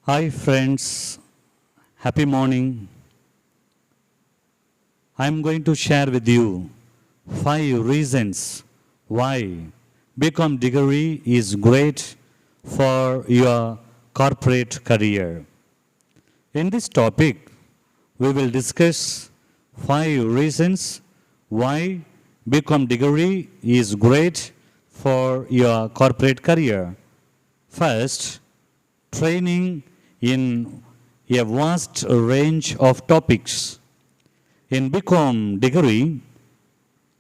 Hi friends, happy morning. I'm going to share with you 5 reasons why BCom degree is great for your corporate career. In this topic, we will discuss 5 reasons why BCom degree is great for your corporate career. First, training in a vast range of topics. In BCom degree,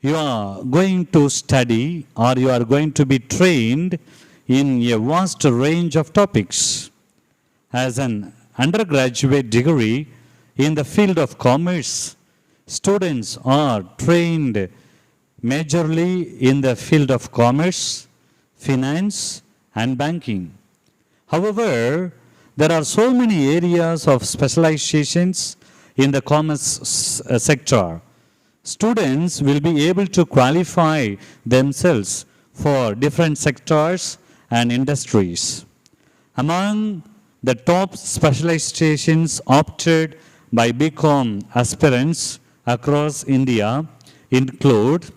you are going to study or you are going to be trained in a vast range of topics. As an undergraduate degree in the field of commerce, students are trained majorly in the field of commerce, finance, and banking. However, there are so many areas of specializations in the commerce sector. Students will be able to qualify themselves for different sectors and industries. Among the top specializations opted by BCom aspirants across India include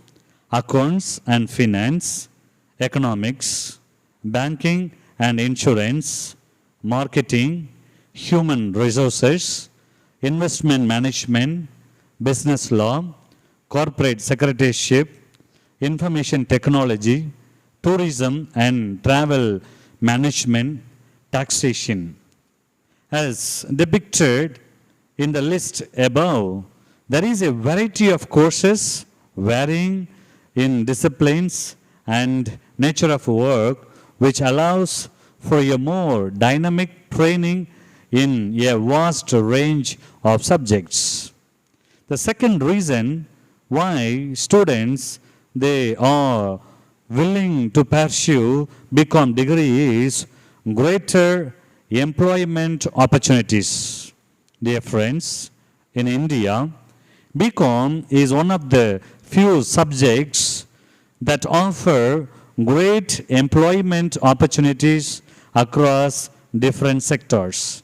accounts and finance, economics, banking and insurance, marketing, human resources, investment management, business law, corporate secretaryship, information technology, tourism and travel management, taxation. As depicted in the list above, there is a variety of courses varying in disciplines and nature of work which allows for a more dynamic training in a vast range of subjects. The second reason why students they are willing to pursue BCom degree is greater employment opportunities. Dear friends, in India, BCom is one of the few subjects that offer great employment opportunities across different sectors.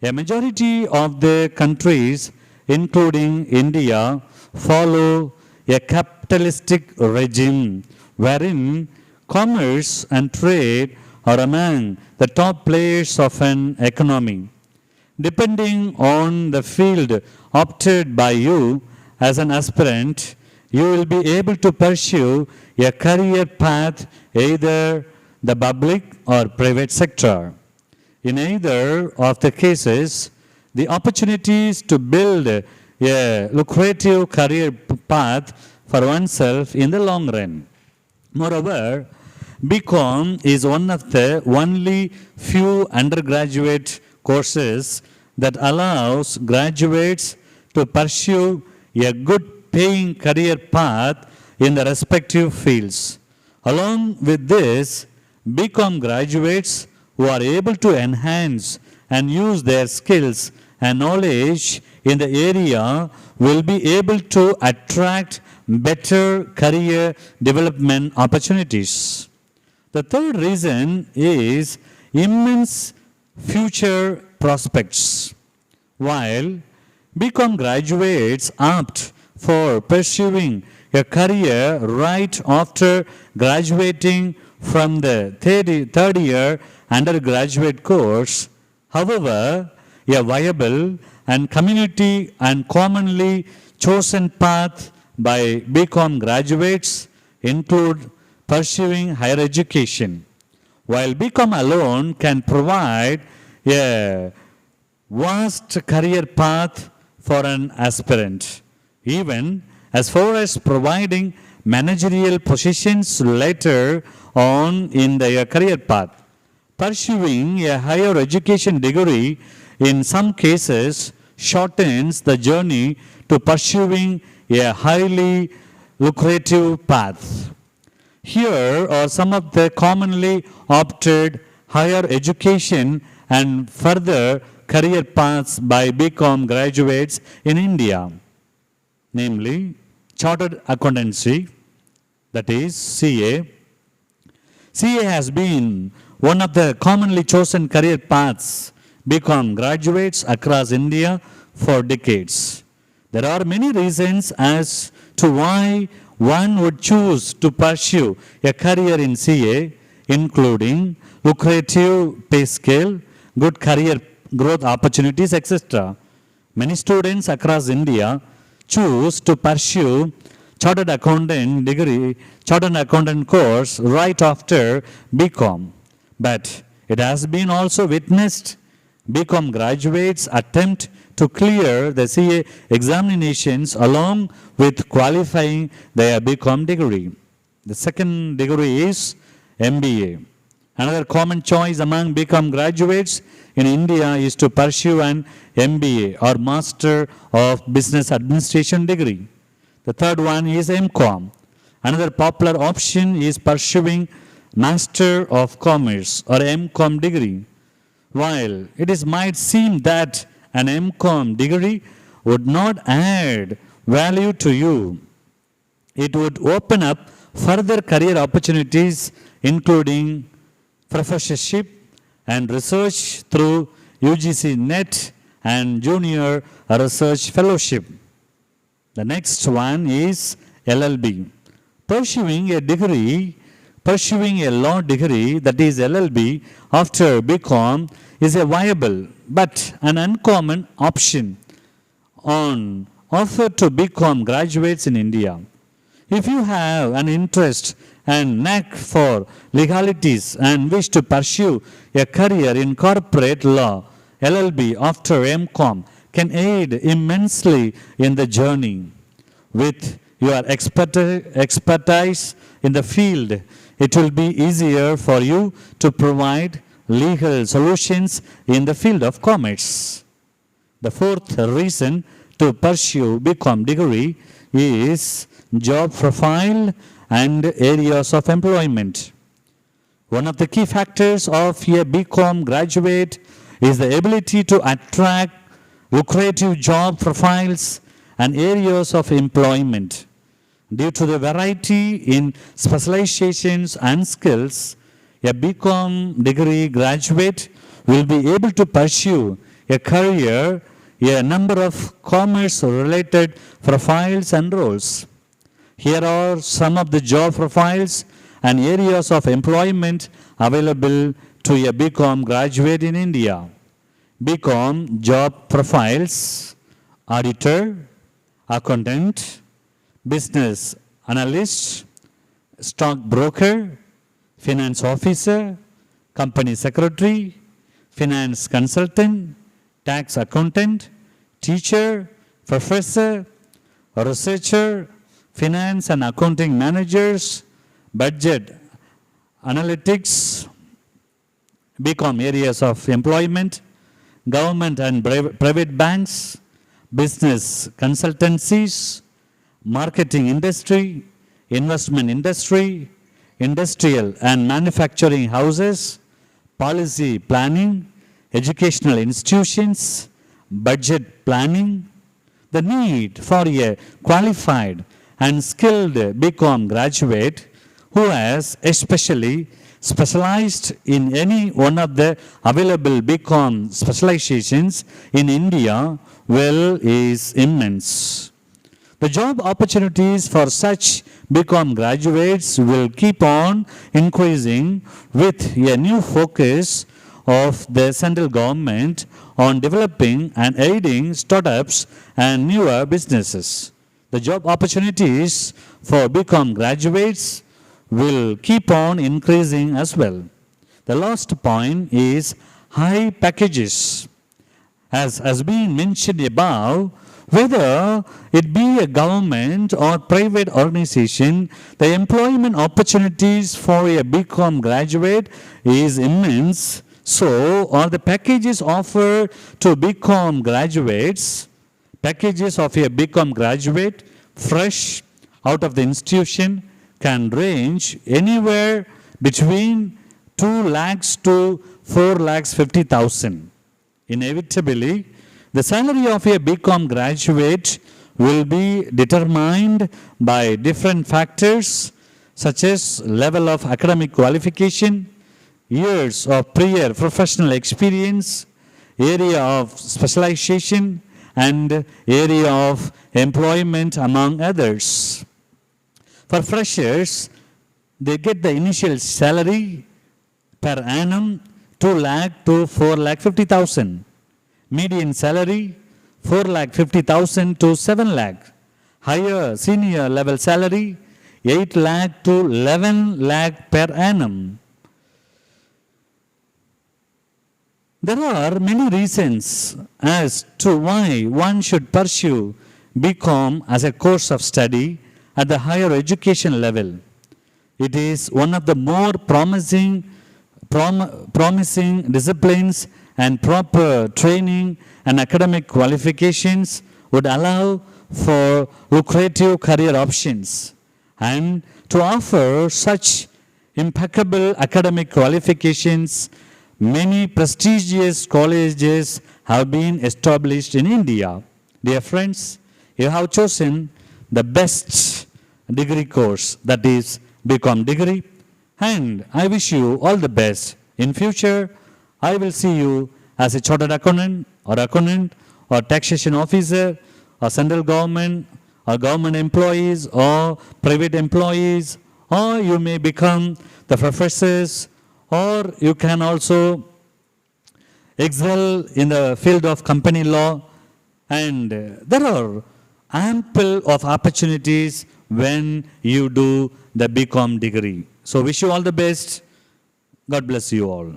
A majority of the countries, including India, follow a capitalistic regime wherein commerce and trade are among the top players of an economy. Depending on the field opted by you as an aspirant, you will be able to pursue a career path either the public or private sector. In either of the cases, the opportunities to build a lucrative career path for oneself in the long run. Moreover, BCom is one of the only few undergraduate courses that allows graduates to pursue a good paying career path in the respective fields. Along with this, BCom graduates who are able to enhance and use their skills and knowledge in the area will be able to attract better career development opportunities. The third reason is immense future prospects. While BCom graduates opt for pursuing a career right after graduating from the third year undergraduate course. However, a viable and community and commonly chosen path by BCom graduates include pursuing higher education. While BCom alone can provide a vast career path for an aspirant, even as far as providing managerial positions later on in their career path. Pursuing a higher education degree in some cases shortens the journey to pursuing a highly lucrative path. Here are some of the commonly opted higher education and further career paths by BCom graduates in India, namely Chartered Accountancy, that is CA. CA has been one of the commonly chosen career paths BCom graduates across India for decades. There are many reasons as to why one would choose to pursue a career in CA, including lucrative pay scale, good career growth opportunities, etc. Many students across India choose to pursue chartered accountant course right after BCom. But it has been also witnessed BCom graduates attempt to clear the CA examinations along with qualifying their BCom degree. The second degree is MBA. Another common choice among BCom graduates in India is to pursue an MBA or Master of Business Administration degree. The third one is MCom. Another popular option is pursuing Master of Commerce or MCom degree. While it might seem that an MCom degree would not add value to you, it would open up further career opportunities, including professorship and research through UGC NET and Junior Research Fellowship. The next one is LLB. Pursuing a law degree, that is LLB, after BCom is a viable but an uncommon option on offer to BCom graduates in India. If you have an interest and knack for legalities and wish to pursue a career in corporate law, LLB after MCom can aid immensely in the journey. With your expertise in the field, it will be easier for you to provide legal solutions in the field of commerce. The fourth reason to pursue BCom degree is job profile and areas of employment. One of the key factors of a BCom graduate is the ability to attract lucrative job profiles and areas of employment. Due to the variety in specializations and skills, a BCom degree graduate will be able to pursue a career a number of commerce-related profiles and roles. Here are some of the job profiles and areas of employment available to a BCom graduate in India. BCom job profiles: auditor, accountant, business analyst, stockbroker, finance officer, company secretary, finance consultant, tax accountant, teacher, professor, researcher, finance and accounting managers, budget analytics. BCom areas of employment: government and private banks, business consultancies, marketing industry, investment industry, industrial and manufacturing houses, policy planning, educational institutions, budget planning. The need for a qualified and skilled BCom graduate who has especially specialized in any one of the available BCom specializations in India is immense. The job opportunities for such BCom graduates will keep on increasing with a new focus of the central government on developing and aiding startups and newer businesses. The job opportunities for BCom graduates will keep on increasing as well. The last point is high packages. As has been mentioned above, whether it be a government or private organization, the employment opportunities for a BCom graduate is immense. So, are the packages offered to BCom graduates, packages of a BCom graduate, fresh out of the institution, can range anywhere between 2 lakhs to 4 lakhs 50,000. Inevitably, the salary of a BCom graduate will be determined by different factors such as level of academic qualification, years of prior professional experience, area of specialization, and area of employment, among others. For freshers, they get the initial salary per annum 2 lakh to 4 lakh 50,000. Median salary 4 lakh 50,000 to 7 lakh. Higher senior level salary 8 lakh to 11 lakh per annum. There are many reasons as to why one should pursue BCom as a course of study at the higher education level. It is one of the more promising disciplines, and proper training and academic qualifications would allow for lucrative career options. And to offer such impeccable academic qualifications, many prestigious colleges have been established in India. Dear friends, you have chosen the best degree course, that is BCom degree, and I wish you all the best. In future, I will see you as a chartered accountant or taxation officer or central government or government employees or private employees, or you may become the professors, or you can also excel in the field of company law, and there are ample of opportunities when you do the BCom degree. So wish you all the best. God bless you all.